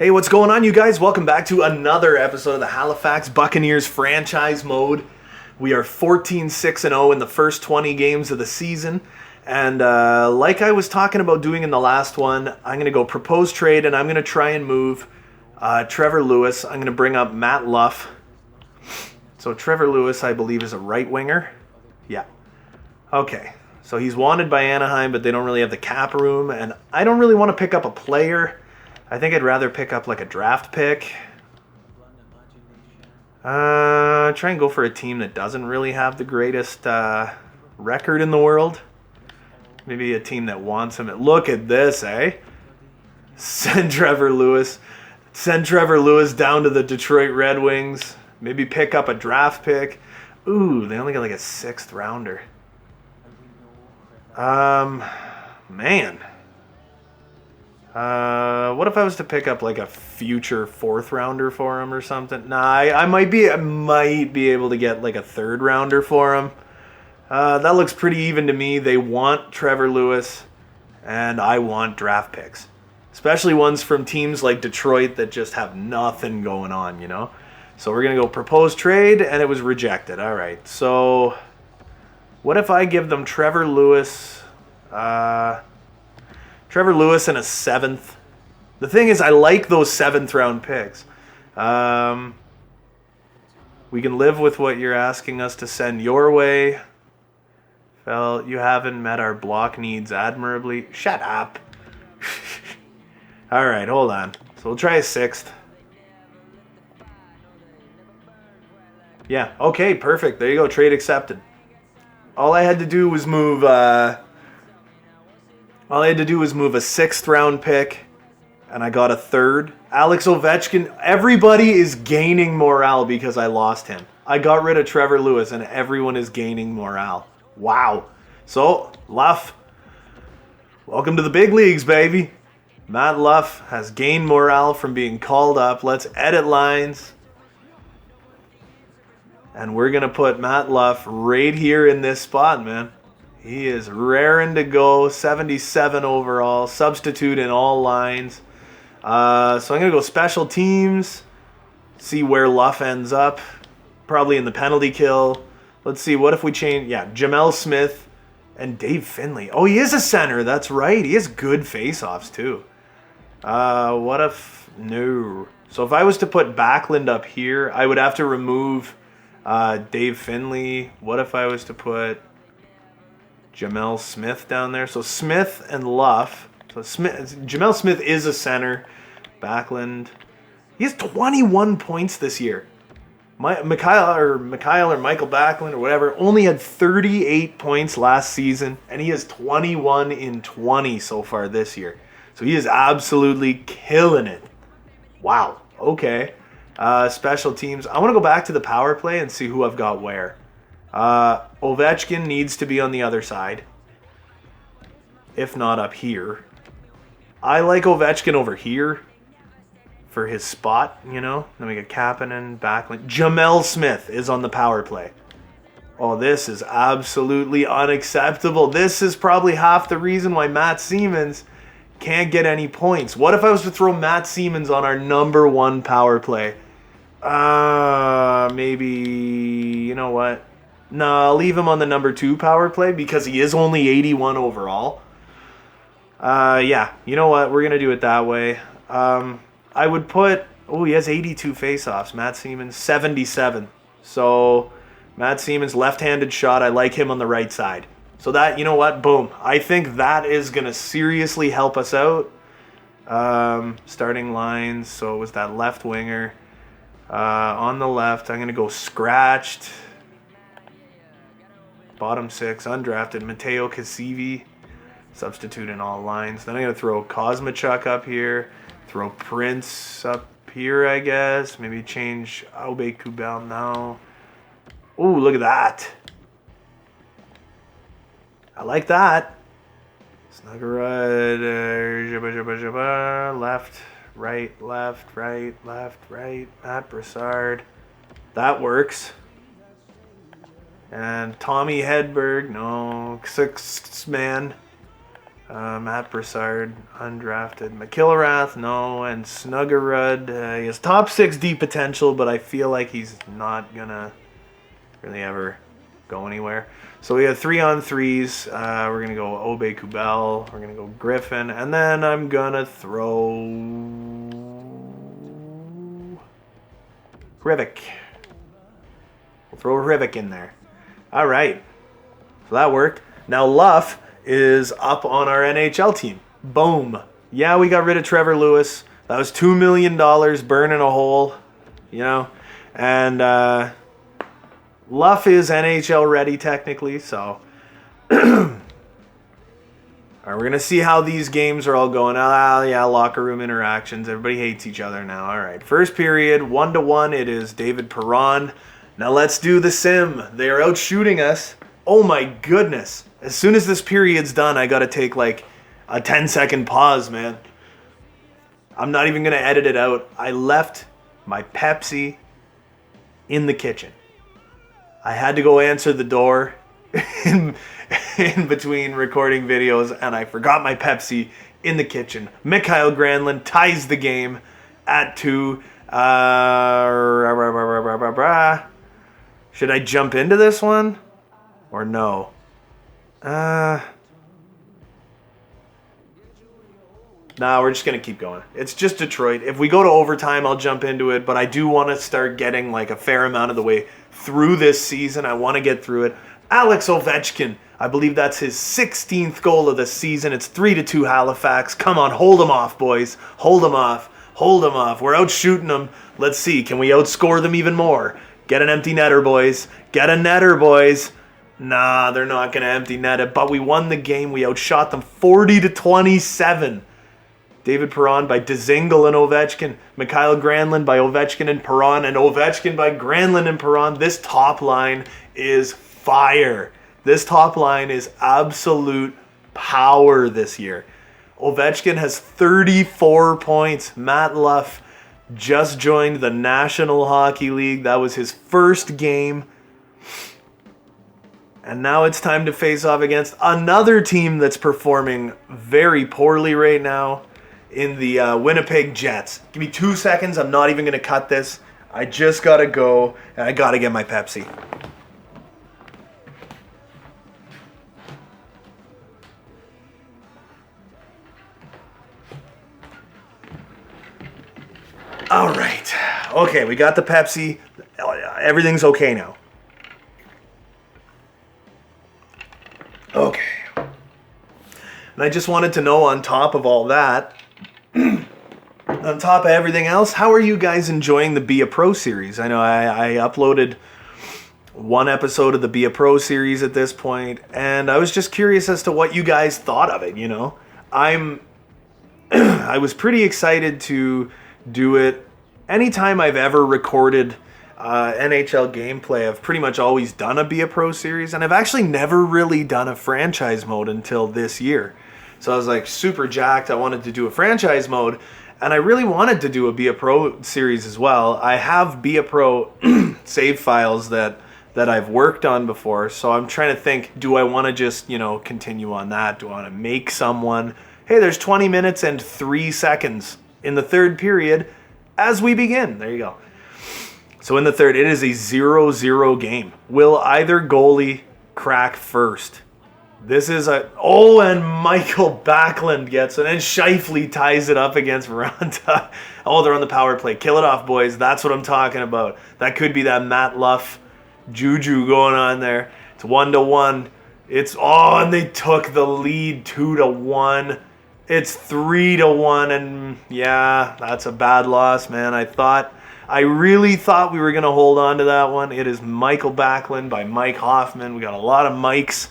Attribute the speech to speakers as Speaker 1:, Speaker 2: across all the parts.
Speaker 1: Hey, what's going on, you guys? Welcome back to another episode of the Halifax Buccaneers franchise mode. We are 14-6-0 in the first 20 games of the season. And like I was talking about doing in the last one, I'm going to go propose trade, and I'm going to try and move Trevor Lewis. I'm going to bring up Matt Luff. So Trevor Lewis, I believe, is a right winger. Yeah. Okay. So he's wanted by Anaheim, but they don't really have the cap room. And I don't really want to pick up a player. I think I'd rather pick up like a draft pick. Try and go for a team that doesn't really have the greatest record in the world. Maybe a team that wants him. Look at this, eh? Send Trevor Lewis down to the Detroit Red Wings. Maybe pick up a draft pick. Ooh, they only got like a 6th rounder. Man. What if I was to pick up like a future 4th rounder for him or something? Nah, I might be able to get like a 3rd rounder for him. That looks pretty even to me. They want Trevor Lewis, and I want draft picks, especially ones from teams like Detroit that just have nothing going on, you know. So we're gonna go propose trade, and it was rejected. All right. So what if I give them Trevor Lewis? Trevor Lewis and a 7th. The thing is, I like those 7th round picks. We can live with what you're asking us to send your way. Well, you haven't met our block needs admirably. Shut up. All right, hold on. So we'll try a 6th. Yeah, okay, perfect. There you go, trade accepted. All I had to do was move a 6th round pick, and I got a 3rd. Alex Ovechkin, everybody is gaining morale because I lost him. I got rid of Trevor Lewis, and everyone is gaining morale. Wow. So, Luff, welcome to the big leagues, baby. Matt Luff has gained morale from being called up. Let's edit lines. And we're going to put Matt Luff right here in this spot, man. He is raring to go, 77 overall, substitute in all lines. So I'm going to go special teams, see where Luff ends up, probably in the penalty kill. Let's see, what if we change, Jamel Smith and Dave Finley. Oh, he is a center, that's right. He has good face-offs too. What if, no. So if I was to put Backlund up here, I would have to remove Dave Finley. What if I was to put Jamel Smith down there? So Smith and Luff. So Jamel Smith is a center. Backlund. He has 21 points this year. Michael Backlund or whatever only had 38 points last season, and he has 21 in 20 so far this year. So he is absolutely killing it. Wow. Okay. Special teams. I want to go back to the power play and see who I've got where. Ovechkin needs to be on the other side, if not up here. I like Ovechkin over here for his spot, you know. Then we get Kapanen, Backlund. Jamel Smith is on the power play. Oh, this is absolutely unacceptable. This is probably half the reason why Matt Siemens can't get any points. What if I was to throw Matt Siemens on our number 1 power play? Maybe, you know what? No, I'll leave him on the number 2 power play because he is only 81 overall. Yeah, you know what? We're going to do it that way. I would put, he has 82 faceoffs. Matt Siemens, 77. So, Matt Siemens, left-handed shot. I like him on the right side. So that, you know what? Boom. I think that is going to seriously help us out. Starting lines. So it was that left winger. On the left, I'm going to go scratched. Bottom 6, undrafted, Mateo Cassivi. Substitute in all lines. Then I'm going to throw Kosmachuk up here. Throw Prince up here, I guess. Maybe change Aube Kubel now. Ooh, look at that. I like that. Snuggerud. Left, right, left, right, left, right. Matt Brassard. That works. And Tommy Hedberg. No. 6 man. Matt Broussard, undrafted. McIlrath, no. And Snuggerud, he has top 6D potential, but I feel like he's not going to really ever go anywhere. So we have 3-on-3s. We're going to go Obe Kubel. We're going to go Griffin. And then I'm going to throw Rivik. We'll throw Rivik in there. All right. So that worked. Now Luff is up on our NHL team. Boom. Yeah, we got rid of Trevor Lewis. That was $2 million burning a hole, And Luff is NHL ready technically, so all right, we're going to see how these games are all going. Yeah, locker room interactions. Everybody hates each other now. All right, first period, 1-1. It is David Perron. Now let's do the sim. They are out shooting us. Oh my goodness. As soon as this period's done, I got to take like a 10-second pause, man. I'm not even going to edit it out. I left my Pepsi in the kitchen. I had to go answer the door in between recording videos, and I forgot my Pepsi in the kitchen. Mikael Granlund ties the game at 2. Should I jump into this one or no? Nah, we're just going to keep going. It's just Detroit. If we go to overtime, I'll jump into it, but I do want to start getting like a fair amount of the way through this season. I want to get through it. Alex Ovechkin, I believe that's his 16th goal of the season. It's 3-2 Halifax. Come on, hold him off, boys. Hold him off. Hold him off. We're out shooting them. Let's see. Can we outscore them even more? Get an empty netter, boys. Get a netter, boys. Nah, they're not going to empty net it, but we won the game. We outshot them 40-27. David Perron by Dzingel and Ovechkin. Mikael Granlund by Ovechkin and Perron. And Ovechkin by Granlund and Perron. This top line is fire. This top line is absolute power this year. Ovechkin has 34 points. Matt Luff just joined the National Hockey League. That was his first game. And now it's time to face off against another team that's performing very poorly right now in the Winnipeg Jets. Give me 2 seconds. I'm not even going to cut this. I just got to go, and I got to get my Pepsi. All right. Okay, we got the Pepsi. Everything's okay now. Okay. And I just wanted to know, on top of all that, on top of everything else, how are you guys enjoying the Be a Pro series? I know I uploaded one episode of the Be a Pro series at this point, and I was just curious as to what you guys thought of it, I was pretty excited to do it. Anytime I've ever recorded NHL gameplay, I've pretty much always done a Be a Pro series, and I've actually never really done a franchise mode until this year. So I was like super jacked. I wanted to do a franchise mode, and I really wanted to do a Be a Pro series as well. I have Be a Pro save files that I've worked on before, so I'm trying to think, do I want to just, continue on that? Do I want to make someone? Hey, there's 20 minutes and 3 seconds in the third period as we begin. There you go. So in the third, it is a 0-0 game. Will either goalie crack first? This is and Michael Backlund gets it, and Scheifele ties it up against Veranta. Oh, they're on the power play. Kill it off, boys. That's what I'm talking about. That could be that Matt Luff juju going on there. It's 1-1. And they took the lead 2-1. It's 3-1, and yeah, that's a bad loss, man. I really thought we were going to hold on to that one. It is Michael Backlund by Mike Hoffman. We got a lot of Mikes.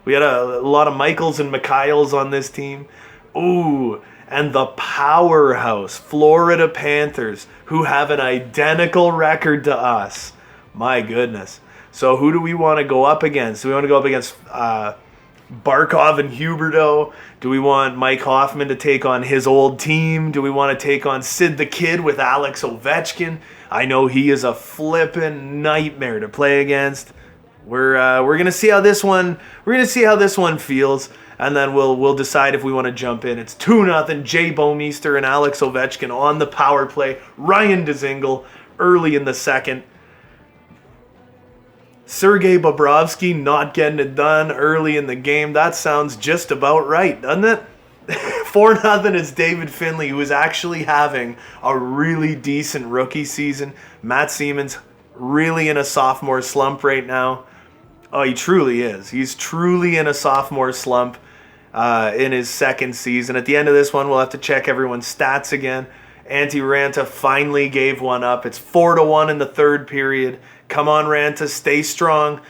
Speaker 1: We had a lot of Michaels and Mikhails on this team. Ooh, and the powerhouse Florida Panthers, who have an identical record to us. My goodness. So who do we want to go up against? Do we want to go up against Barkov and Huberdeau? Do we want Mike Hoffman to take on his old team? Do we want to take on Sid the Kid with Alex Ovechkin? I know he is a flippin' nightmare to play against. We're gonna see how this one feels. and then we'll decide if we want to jump in. It's 2-0. Jay Bouwmeester and Alex Ovechkin on the power play. Ryan Dzingel early in the second. Sergei Bobrovsky not getting it done early in the game. That sounds just about right, doesn't it? 4-0 is David Finley, who is actually having a really decent rookie season. Matt Siemens really in a sophomore slump right now. Oh, he truly is. He's truly in a sophomore slump in his second season. At the end of this one, we'll have to check everyone's stats again. Antti Ranta finally gave one up. It's 4-1 in the third period. Come on, Ranta, stay strong.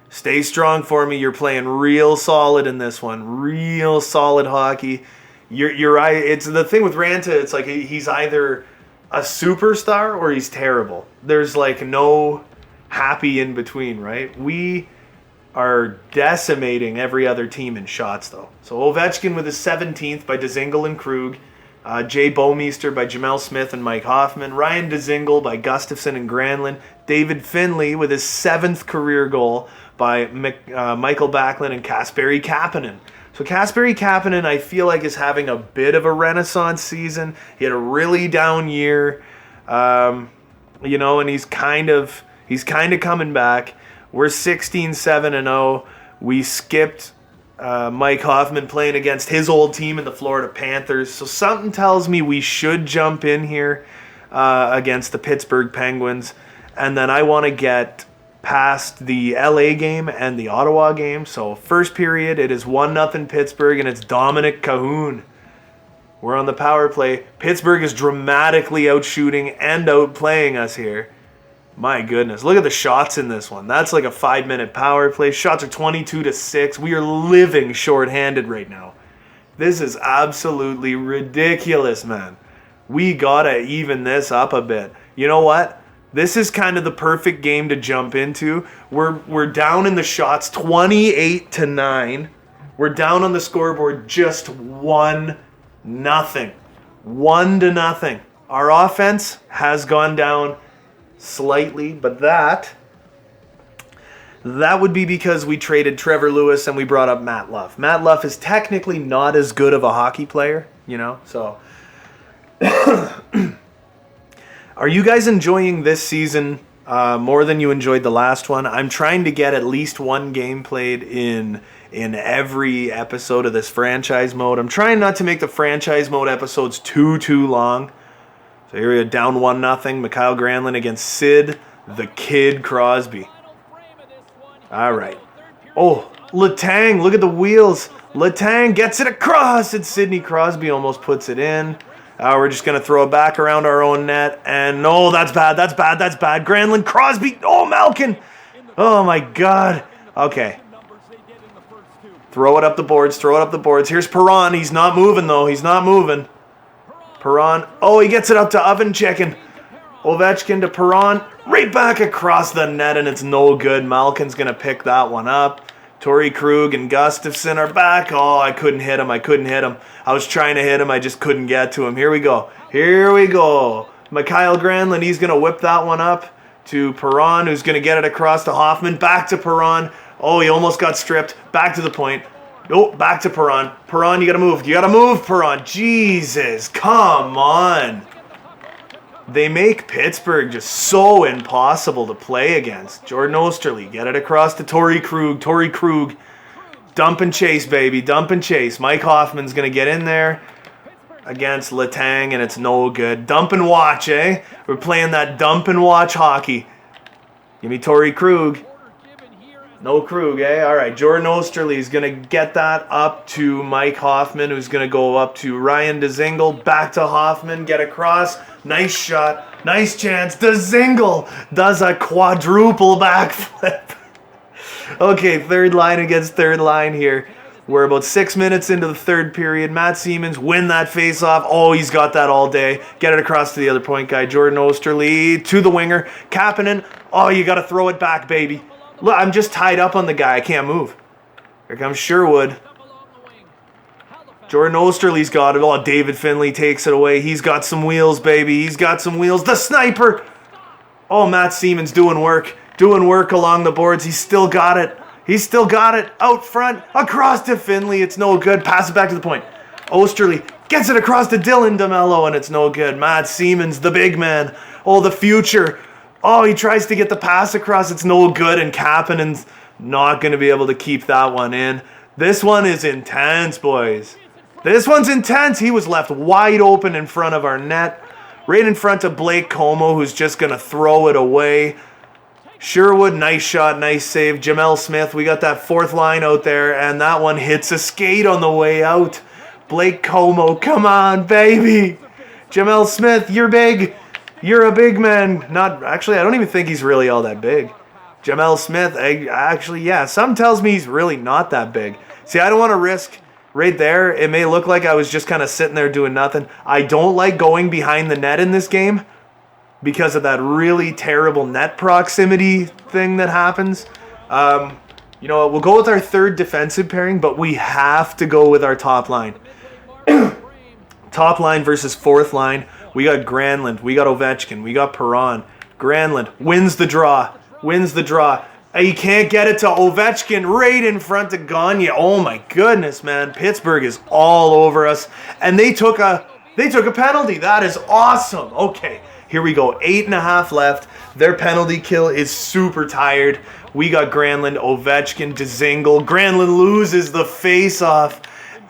Speaker 1: Stay strong for me. You're playing real solid in this one. Real solid hockey. You're right. It's the thing with Ranta. It's like he's either a superstar or he's terrible. There's like no happy in between, right? We are decimating every other team in shots, though. So Ovechkin with his 17th by Dzingel and Krug. Jay Bouwmeester by Jamel Smith and Mike Hoffman. Ryan Dzingel by Gustafsson and Granlund. David Finley with his 7th career goal by Michael Backlund and Kasperi Kapanen. So Kasperi Kapanen, I feel like, is having a bit of a renaissance season. He had a really down year, and he's kind of coming back. We're 16-7-0. We skipped Mike Hoffman playing against his old team in the Florida Panthers. So something tells me we should jump in here against the Pittsburgh Penguins. And then I want to get past the LA game and the Ottawa game. So first period, it is 1-0 Pittsburgh, and it's Dominic Cahoon. We're on the power play. Pittsburgh is dramatically outshooting and outplaying us here. My goodness, look at the shots in this one. That's like a 5-minute power play. Shots are 22-6. We are living shorthanded right now. This is absolutely ridiculous, man. We gotta even this up a bit. You know what? This is kind of the perfect game to jump into. We're down in the shots 28-9. We're down on the scoreboard just 1-0. 1-0. Our offense has gone down slightly, but that would be because we traded Trevor Lewis and we brought up Matt Luff. Matt Luff is technically not as good of a hockey player, so are you guys enjoying this season more than you enjoyed the last one? I'm trying to get at least one game played in every episode of this franchise mode. I'm trying not to make the franchise mode episodes too long. So here we go, down 1-0. Mikhail Granlund against Sid the Kid Crosby. All right. Oh, Letang, look at the wheels. Letang gets it across, and Sidney Crosby almost puts it in. We're just going to throw it back around our own net. And no, that's bad. Granlund, Crosby. Oh, Malkin. Oh, my God. Okay. Throw it up the boards. Here's Perron. He's not moving, though. Perron. Oh, he gets it up to Ovenchek. Ovechkin to Perron. Right back across the net, and it's no good. Malkin's going to pick that one up. Torrey Krug and Gustafsson are back. Oh, I couldn't hit him. I was trying to hit him. I just couldn't get to him. Here we go. Mikhail Granlund, he's going to whip that one up to Perron, who's going to get it across to Hoffman. Back to Perron. Oh, he almost got stripped. Back to the point. Oh, back to Perron. Perron, you got to move. Perron. Jesus, come on. They make Pittsburgh just so impossible to play against. Jordan Osterley, get it across to Torrey Krug. Dump and chase, baby. Mike Hoffman's going to get in there against Letang, and it's no good. Dump and watch, eh? We're playing that dump and watch hockey. Give me Torrey Krug. No Krug, eh? All right, Jordan Osterley is going to get that up to Mike Hoffman, who's going to go up to Ryan Dzingel. Back to Hoffman, get across. Nice shot, nice chance. Dzingel does a quadruple backflip. Okay, third line against third line here. We're about 6 minutes into the third period. Matt Siemens win that faceoff. Oh, he's got that all day. Get it across to the other point guy. Jordan Osterley to the winger. Kapanen. Oh, you got to throw it back, baby. Look, I'm just tied up on the guy. I can't move. Here comes Sherwood. Jordan Osterley's got it. Oh, David Finley takes it away. He's got some wheels, baby. The sniper. Oh, Matt Siemens doing work along the boards. He's still got it. He's still got it out front, across to Finley. It's no good. Pass it back to the point. Osterley gets it across to Dylan DeMello, and it's no good. Matt Siemens, the big man. Oh, the future. Oh, he tries to get the pass across. It's no good, and Kapanen's not going to be able to keep that one in. This one is intense, boys. This one's intense. He was left wide open in front of our net. Right in front of Blake Como, who's just going to throw it away. Sherwood, nice shot, nice save. Jamel Smith, we got that fourth line out there, and that one hits a skate on the way out. Blake Como, come on, baby. Jamel Smith, you're big. You're a big man. Actually, I don't even think he's really all that big. Jamel Smith, some tells me he's really not that big. See, I don't want to risk right there. It may look like I was just kind of sitting there doing nothing. I don't like going behind the net in this game because of that really terrible net proximity thing that happens. You know what? We'll go with our third defensive pairing, but we have to go with our top line. Top line versus fourth line. We got Granlund. We got Ovechkin. We got Perron. Granlund wins the draw. He can't get it to Ovechkin right in front of Gagne. Oh my goodness, man. Pittsburgh is all over us. And they took a penalty. That is awesome. Okay, here we go. 8.5 left. Their penalty kill is super tired. We got Granlund, Ovechkin, Dzingel. Granlund loses the face-off.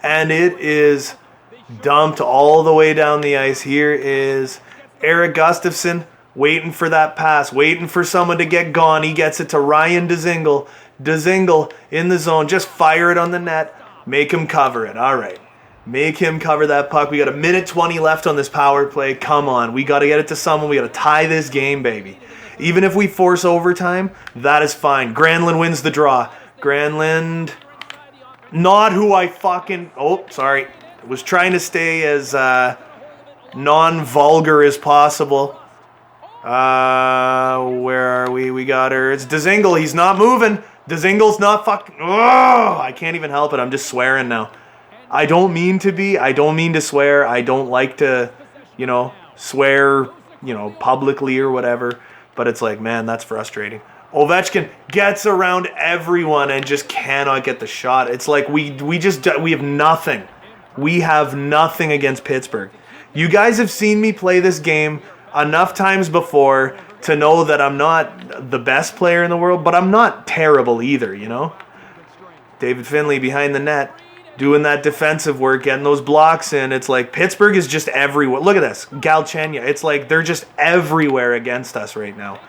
Speaker 1: And it is dumped all the way down the ice. Here is Eric Gustafsson. Waiting for that pass, waiting for someone to get gone. He gets it to Ryan Dzingel. Dzingel in the zone. Just fire it on the net. Make him cover it. All right. Make him cover that puck. We got 1:20 left on this power play. Come on. We got to get it to someone. We got to tie this game, baby. Even if we force overtime, that is fine. Granlund wins the draw. Granlund, not who I fucking... Oh, sorry. Was trying to stay as non-vulgar as possible. Where are we? We got her. It's Dzingel. He's not moving. Dzingel's not fucking... Oh, I can't even help it. I'm just swearing now. I don't mean to be. I don't mean to swear. I don't like to, swear, publicly or whatever. But it's like, man, that's frustrating. Ovechkin gets around everyone and just cannot get the shot. It's like we have nothing. We have nothing against Pittsburgh. You guys have seen me play this game enough times before to know that I'm not the best player in the world, but I'm not terrible either, David Finley behind the net, doing that defensive work, getting those blocks in. It's like Pittsburgh is just everywhere. Look at this. Galchenyuk. It's like they're just everywhere against us right now.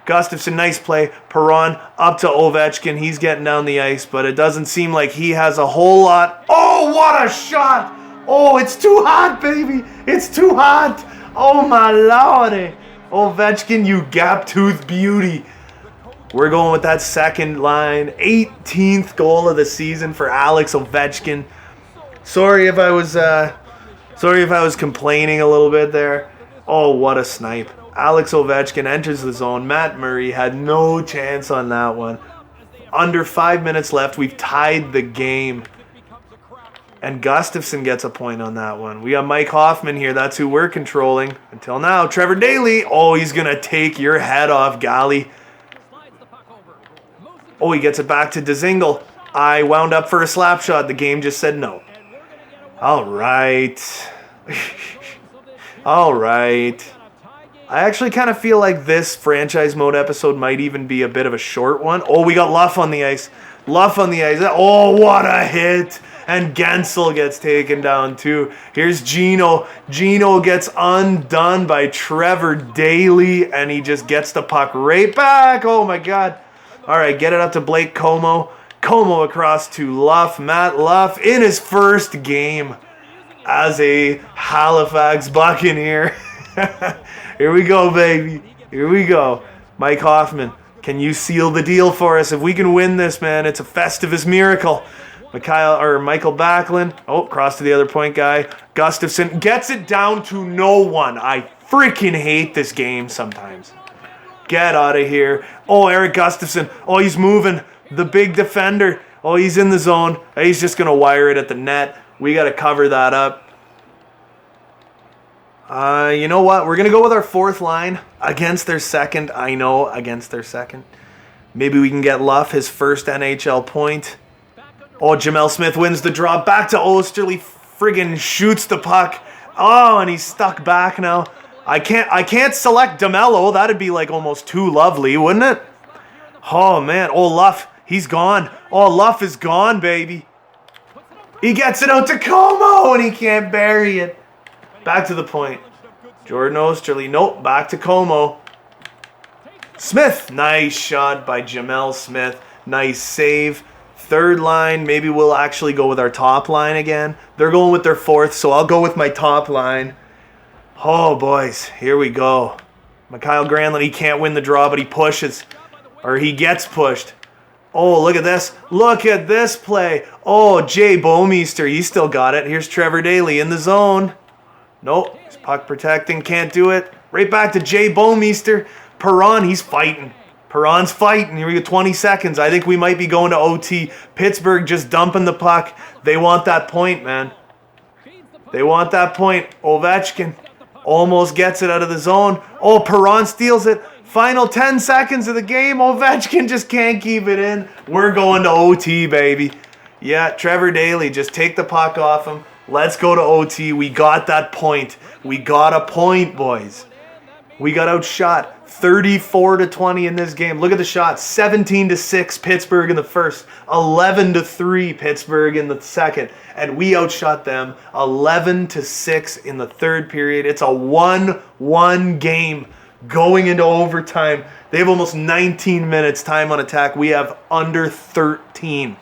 Speaker 1: Gustafsson, nice play. Perron up to Ovechkin. He's getting down the ice, but it doesn't seem like he has a whole lot. Oh, what a shot! Oh, it's too hot, baby. It's too hot. Oh, my lordy. Ovechkin, you gap-toothed beauty. We're going with that second line. 18th goal of the season for Alex Ovechkin. Sorry if I was complaining a little bit there. Oh, what a snipe. Alex Ovechkin enters the zone. Matt Murray had no chance on that one. Under 5 minutes left. We've tied the game. And Gustafsson gets a point on that one. We got Mike Hoffman here. That's who we're controlling. Until now, Trevor Daley. Oh, he's going to take your head off, Galley. Oh, he gets it back to Dzingel. I wound up for a slap shot. The game just said no. All right. All right. I actually kind of feel like this franchise mode episode might even be a bit of a short one. Oh, we got Luff on the ice. Luff on the ice. Oh, what a hit. And Gensel gets taken down too. Here's Gino. Gino gets undone by Trevor Daley, and he just gets the puck right back. Oh my God. All right, get it up to Blake Como. Como across to Luff. Matt Luff in his first game as a Halifax Buccaneer. Here we go, baby. Here we go. Mike Hoffman, can you seal the deal for us? If we can win this, man, it's a Festivus miracle. Michael Backlund. Oh, cross to the other point guy. Gustafsson gets it down to no one. I freaking hate this game sometimes. Get out of here. Oh, Eric Gustafsson. Oh, he's moving. The big defender. Oh, he's in the zone. He's just going to wire it at the net. We got to cover that up. You know what? We're going to go with our fourth line against their second. I know, against their second. Maybe we can get Luff his first NHL point. Oh, Jamel Smith wins the draw. Back to Osterley. Friggin' shoots the puck. Oh, and he's stuck back now. I can't select DeMello. That'd be like almost too lovely, wouldn't it? Oh, man. Oh, Luff. He's gone. Oh, Luff is gone, baby. He gets it out to Como, and he can't bury it. Back to the point. Jordan Osterley. Nope, back to Como. Smith. Nice shot by Jamel Smith. Nice save. Third line. Maybe we'll actually go with our top line again. They're going with their fourth, so I'll go with my top line. Oh, boys. Here we go. Mikhail Granlund, he can't win the draw, but he pushes. Or he gets pushed. Oh, look at this. Look at this play. Oh, Jay Bouwmeester, he still got it. Here's Trevor Daley in the zone. Nope, he's puck protecting, can't do it. Right back to Jay Bouwmeester. Perron, he's fighting. Perron's fighting. Here we go, 20 seconds. I think we might be going to OT. Pittsburgh just dumping the puck. They want that point, man. They want that point. Ovechkin almost gets it out of the zone. Oh, Perron steals it. Final 10 seconds of the game. Ovechkin just can't keep it in. We're going to OT, baby. Yeah, Trevor Daley, just take the puck off him. Let's go to OT. We got that point. We got a point, boys. We got outshot 34-20 in this game. Look at the shots. 17-6 Pittsburgh in the first. 11-3 Pittsburgh in the second. And we outshot them 11-6 in the third period. It's a 1-1 game. Going into overtime, they have almost 19 minutes time on attack. We have under 13.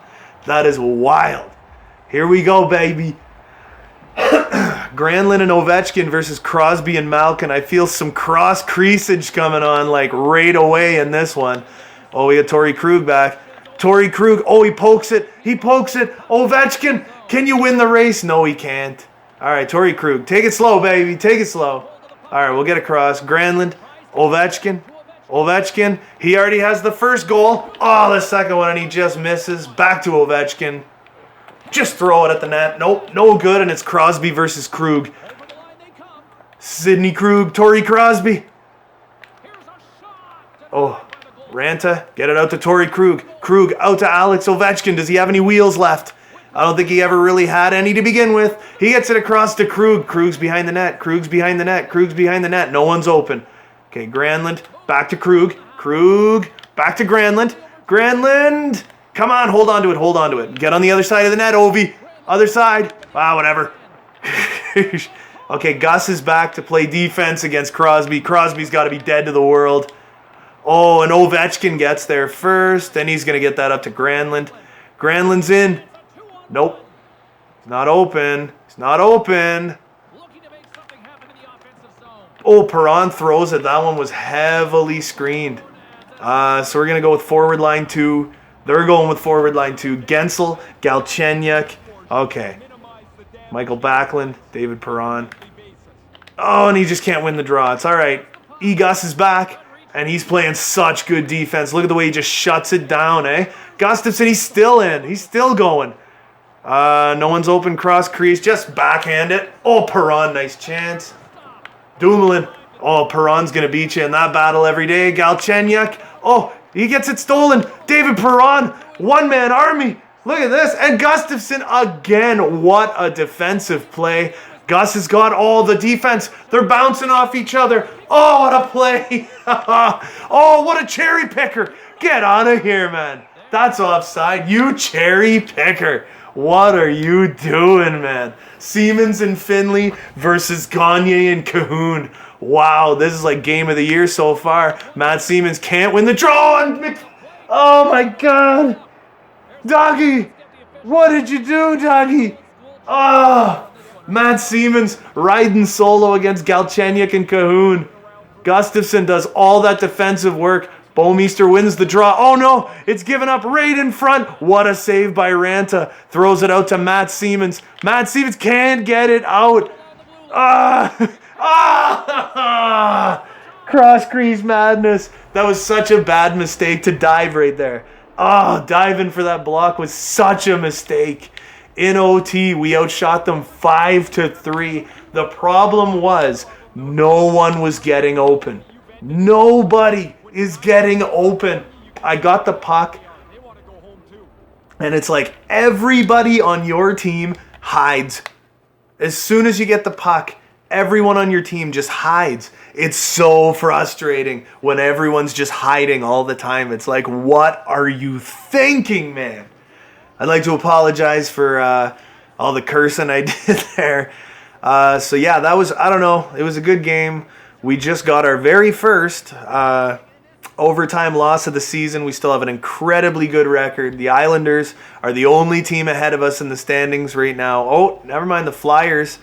Speaker 1: That is wild. Here we go, baby. Granlund and Ovechkin versus Crosby and Malkin. I feel some cross-creasage coming on like right away in this one. Oh, we got Torrey Krug back. Torrey Krug, oh, he pokes it. He pokes it. Ovechkin, can you win the race? No, he can't. All right, Torrey Krug, take it slow, baby. Take it slow. All right, we'll get across. Granlund. Ovechkin, he already has the first goal. Oh, the second one, and he just misses. Back to Ovechkin. Just throw it at the net. Nope, no good, and it's Crosby versus Krug. Sidney Krug, Torrey Crosby. Oh, Ranta, get it out to Torrey Krug. Krug out to Alex Ovechkin. Does he have any wheels left? I don't think he ever really had any to begin with. He gets it across to Krug. Krug's behind the net. Krug's behind the net. Krug's behind the net. No one's open. Okay, Granlund, back to Krug. Krug, back to Granlund. Granlund, come on, hold on to it, hold on to it. Get on the other side of the net, Ovi. Other side. Wow, whatever. Okay, Gus is back to play defense against Crosby. Crosby's got to be dead to the world. Oh, and Ovechkin gets there first. Then he's going to get that up to Granlund. Granlund's in. Nope. It's not open. It's not open. Oh, Perron throws it. That one was heavily screened. So we're going to go with forward line 2. They're going with forward line 2. Gensel, Galchenyuk. Okay. Michael Backlund, David Perron. Oh, and he just can't win the draw. It's all right. Gus is back, and he's playing such good defense. Look at the way he just shuts it down, eh? Gustafsson, he's still in. He's still going. No one's open cross crease. Just backhand it. Oh, Perron, nice chance. Dumoulin. Oh, Perron's going to beat you in that battle every day. Galchenyuk. Oh, he gets it stolen. David Perron. One-man army. Look at this. And Gustafsson again. What a defensive play. Gus has got all the defense. They're bouncing off each other. Oh, what a play. Oh, what a cherry picker. Get out of here, man. That's offside. You cherry picker. What are you doing, man? Siemens and Finley versus Gagne and Cahoon. Wow, this is like game of the year so far. Matt Siemens can't win the draw. Oh, my God. Doggy, what did you do, Doggy? Oh, Matt Siemens riding solo against Galchenyuk and Cahoon. Gustafsson does all that defensive work. Bouwmeester wins the draw. Oh no, it's given up right in front. What a save by Ranta. Throws it out to Matt Siemens. Matt Siemens can't get it out. Cross crease madness. That was such a bad mistake to dive right there. Diving for that block was such a mistake. In OT, we outshot them 5-3. The problem was no one was getting open. Nobody is getting open. I got the puck, and it's like everybody on your team hides. As soon as you get the puck, everyone on your team just hides. It's so frustrating when everyone's just hiding all the time. It's like, what are you thinking, man? I'd like to apologize for all the cursing I did there. So yeah, that was, I don't know, it was a good game. We just got our very first overtime loss of the season. We still have an incredibly good record. The Islanders are the only team ahead of us in the standings right now. Oh, never mind, the Flyers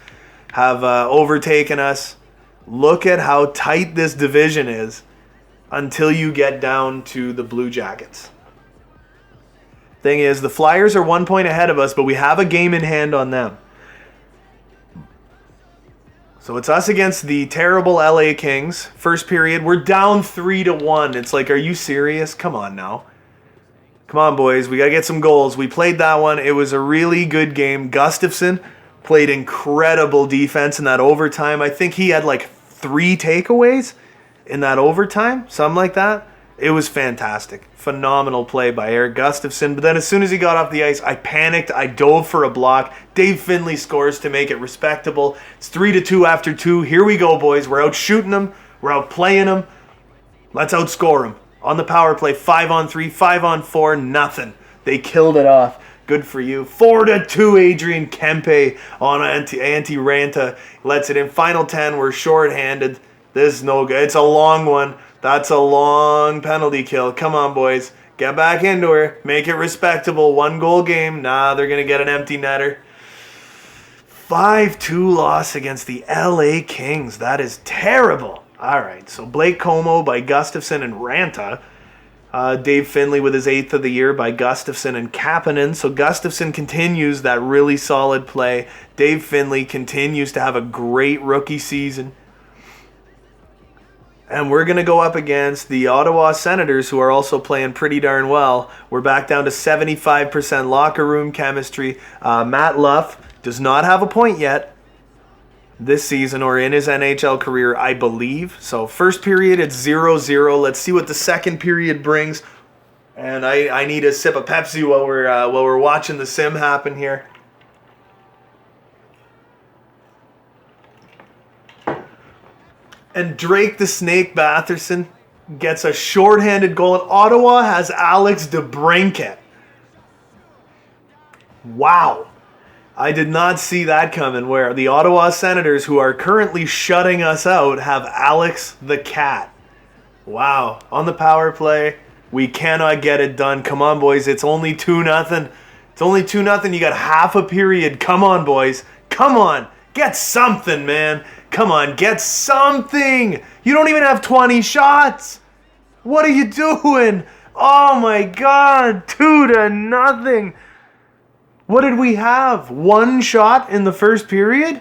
Speaker 1: have overtaken us. Look at how tight this division is until you get down to the Blue Jackets. Thing is, the Flyers are 1 point ahead of us, but we have a game in hand on them. So it's us against the terrible LA Kings. First period, we're down 3-1. It's like, are you serious? Come on now. Come on, boys. We got to get some goals. We played that one. It was a really good game. Gustafsson played incredible defense in that overtime. I think he had like 3 takeaways in that overtime, something like that. It was fantastic. Phenomenal play by Eric Gustafsson. But then as soon as he got off the ice, I panicked. I dove for a block. Dave Finley scores to make it respectable. It's 3-2 after 2. Here we go, boys. We're out shooting them. We're out playing them. Let's outscore them. On the power play, 5-on-3, 5-on-4, nothing. They killed it off. Good for you. 4-2, Adrian Kempe on Antti Ranta. Lets it in. Final 10, we're shorthanded. This is no good. It's a long one. That's a long penalty kill. Come on, boys. Get back into her. Make it respectable. 1-goal game. Nah, they're going to get an empty netter. 5-2 loss against the LA Kings. That is terrible. All right, so Blake Como by Gustafsson and Ranta. Dave Finley with his 8th of the year by Gustafsson and Kapanen. So Gustafsson continues that really solid play. Dave Finley continues to have a great rookie season. And we're going to go up against the Ottawa Senators, who are also playing pretty darn well. We're back down to 75% locker room chemistry. Matt Luff does not have a point yet this season or in his NHL career, I believe. So first period, it's 0-0. Let's see what the second period brings. And I need a sip of Pepsi while we're watching the sim happen here. And Drake the Snake Batherson gets a shorthanded goal. And Ottawa has Alex DeBrincat. Wow. I did not see that coming, where the Ottawa Senators, who are currently shutting us out, have Alex the Cat. Wow. On the power play, we cannot get it done. Come on, boys. It's only 2-0. It's only 2-0. You got half a period. Come on, boys. Come on. Get something, man. Come on, get something. You don't even have 20 shots. What are you doing? Oh my God, 2-0. What did we have? 1 shot in the first period?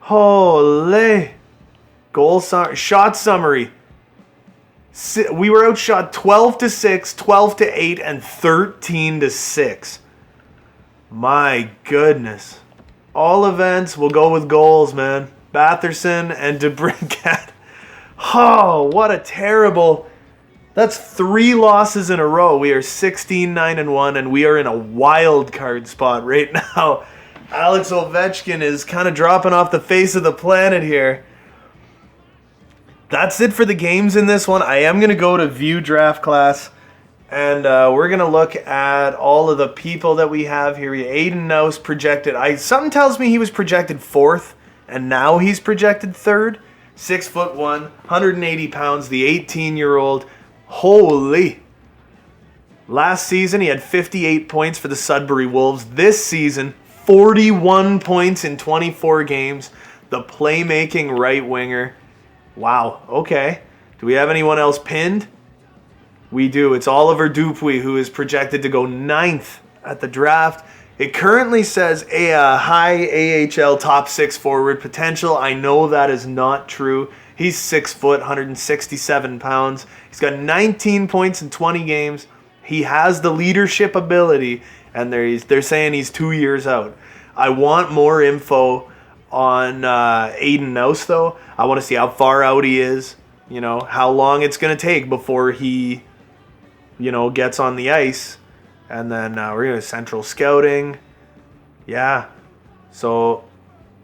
Speaker 1: Holy. Shot summary. We were outshot 12-6, 12-8, and 13-6. My goodness. All events will go with goals, man. Batherson and DeBrincat. Oh, what a terrible... That's 3 losses in a row. We are 16-9-1, and we are in a wild card spot right now. Alex Ovechkin is kind of dropping off the face of the planet here. That's it for the games in this one. I am going to go to view draft class, and we're going to look at all of the people that we have here. Aiden Nouse projected. Something tells me he was projected 4th, and now he's projected 3rd. 6'1", 180 pounds, the 18-year-old. Holy. Last season, he had 58 points for the Sudbury Wolves. This season, 41 points in 24 games. The playmaking right winger. Wow, okay. Do we have anyone else pinned? We do. It's Oliver Dupuis, who is projected to go 9th at the draft. It currently says a high AHL top 6 forward potential. I know that is not true. He's 6 foot, 167 pounds. He's got 19 points in 20 games. He has the leadership ability, and they're saying he's 2 years out. I want more info on Aiden Nouse, though. I want to see how far out he is, how long it's going to take before he gets on the ice. And then we're going to central scouting. Yeah. So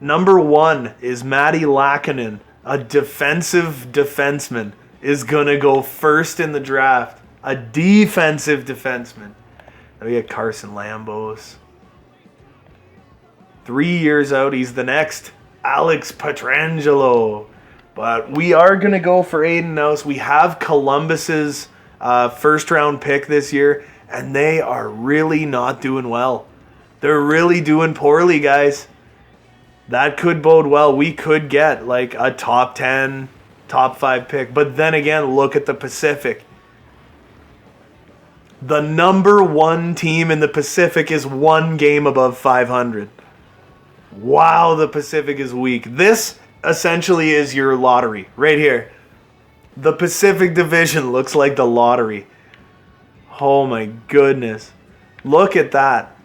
Speaker 1: number 1 is Matti Laakkonen, a defensive defenseman, is going to go first in the draft. A defensive defenseman. Then we get Carson Lambos. 3 years out, he's the next Alex Pietrangelo. But we are going to go for Aiden Nouse. We have Columbus's first-round pick this year, and they are really not doing well. They're really doing poorly, guys. That could bode well. We could get like a top 10, top 5 pick. But then again, look at the Pacific. The number 1 team in the Pacific is 1 game above 500. Wow, the Pacific is weak. This essentially is your lottery right here. The Pacific Division looks like the lottery. Oh my goodness. Look at that.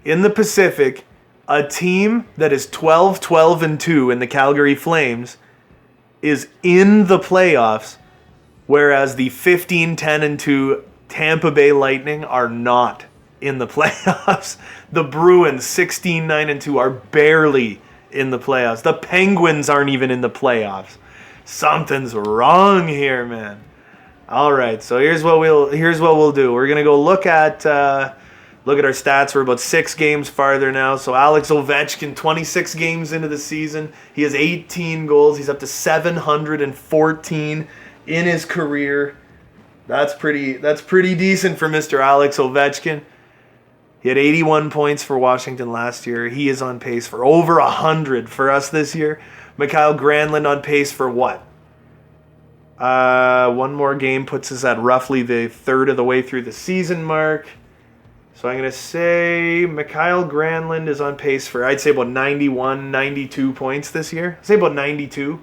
Speaker 1: In the Pacific, a team that is 12-12-2 in the Calgary Flames is in the playoffs, whereas the 15-10-2 Tampa Bay Lightning are not in the playoffs. The Bruins, 16-9-2, are barely in the playoffs. The Penguins aren't even in the playoffs. Something's wrong here, man. All right, so here's what we'll do. We're gonna go look at our stats. We're about 6 games farther now. So Alex Ovechkin, 26 games into the season, he has 18 goals. He's up to 714 in his career. That's pretty decent for Mr. Alex Ovechkin. He had 81 points for Washington last year. He is on pace for over 100 for us this year. Mikael Granlund on pace for what? One more game puts us at roughly the third of the way through the season mark. So I'm going to say Mikael Granlund is on pace for, I'd say about 91, 92 points this year. I'd say about 92,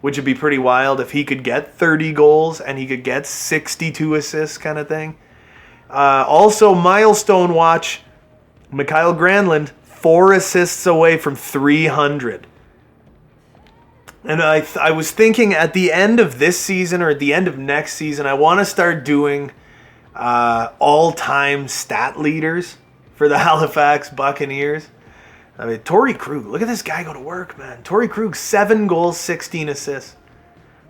Speaker 1: which would be pretty wild if he could get 30 goals and he could get 62 assists kind of thing. Also, milestone watch, Mikael Granlund, 4 assists away from 300. And I was thinking at the end of this season or at the end of next season, I want to start doing all-time stat leaders for the Halifax Buccaneers. I mean, Torrey Krug, look at this guy go to work, man. Torrey Krug, 7 goals, 16 assists.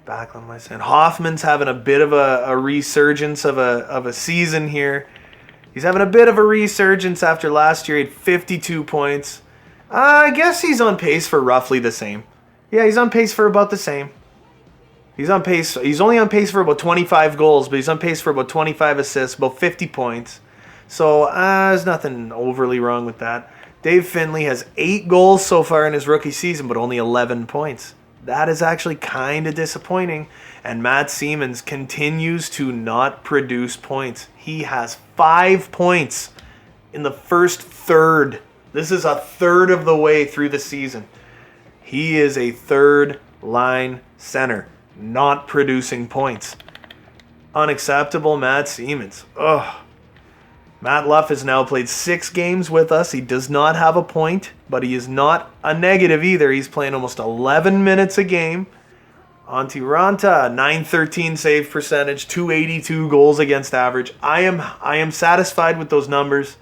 Speaker 1: Backlund, my son. Hoffman's having a bit of a resurgence of a season here. He's having a bit of a resurgence after last year. He had 52 points. I guess he's on pace for roughly the same. Yeah, he's on pace for about the same. He's on pace. He's only on pace for about 25 goals, but he's on pace for about 25 assists, about 50 points. So there's nothing overly wrong with that. Dave Finley has 8 goals so far in his rookie season, but only 11 points. That is actually kind of disappointing. And Matt Siemens continues to not produce points. He has 5 points in the first third. This is a third of the way through the season. He is a third-line center, not producing points. Unacceptable, Matt Siemens. Ugh. Matt Luff has now played 6 games with us. He does not have a point, but he is not a negative either. He's playing almost 11 minutes a game. Antti Ranta, 913 save percentage, 282 goals against average. I am satisfied with those numbers.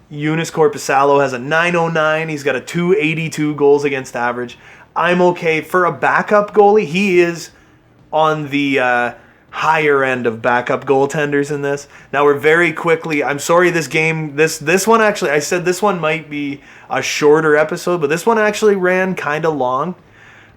Speaker 1: Eunice Korpisalo has a 909. He's got a 282 goals against average. I'm okay. For a backup goalie, he is on the higher end of backup goaltenders in this. Now we're very quickly, I'm sorry this game, this one actually, I said this one might be a shorter episode, but this one actually ran kind of long.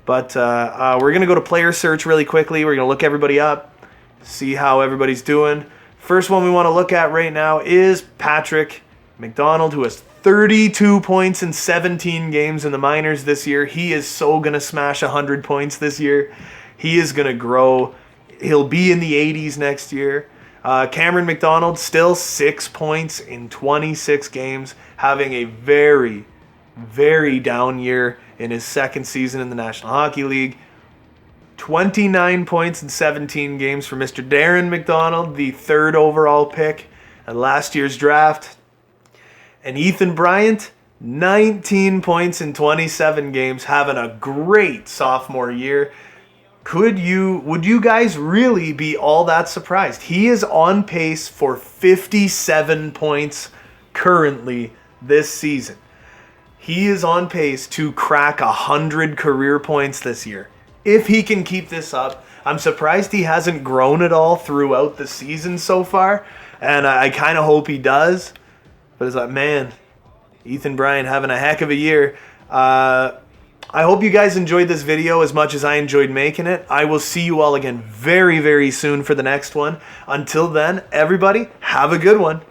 Speaker 1: But we're going to go to player search really quickly. We're going to look everybody up, see how everybody's doing. First one we want to look at right now is Patrick McDonald, who has 32 points in 17 games in the minors this year. He is so going to smash 100 points this year. He is going to grow. He'll be in the 80s next year. Cameron McDonald, still 6 points in 26 games, having a very, very down year in his second season in the National Hockey League. 29 points in 17 games for Mr. Darren McDonald, the 3rd overall pick at last year's draft. And Ethan Bryant, 19 points in 27 games, having a great sophomore year. would you guys really be all that surprised? He is on pace for 57 points currently this season. He is on pace to crack 100 career points this year. If he can keep this up, I'm surprised he hasn't grown at all throughout the season so far, and I kind of hope he does. But it's like, man, Ethan Bryant having a heck of a year. I hope you guys enjoyed this video as much as I enjoyed making it. I will see you all again very, very soon for the next one. Until then, everybody, have a good one.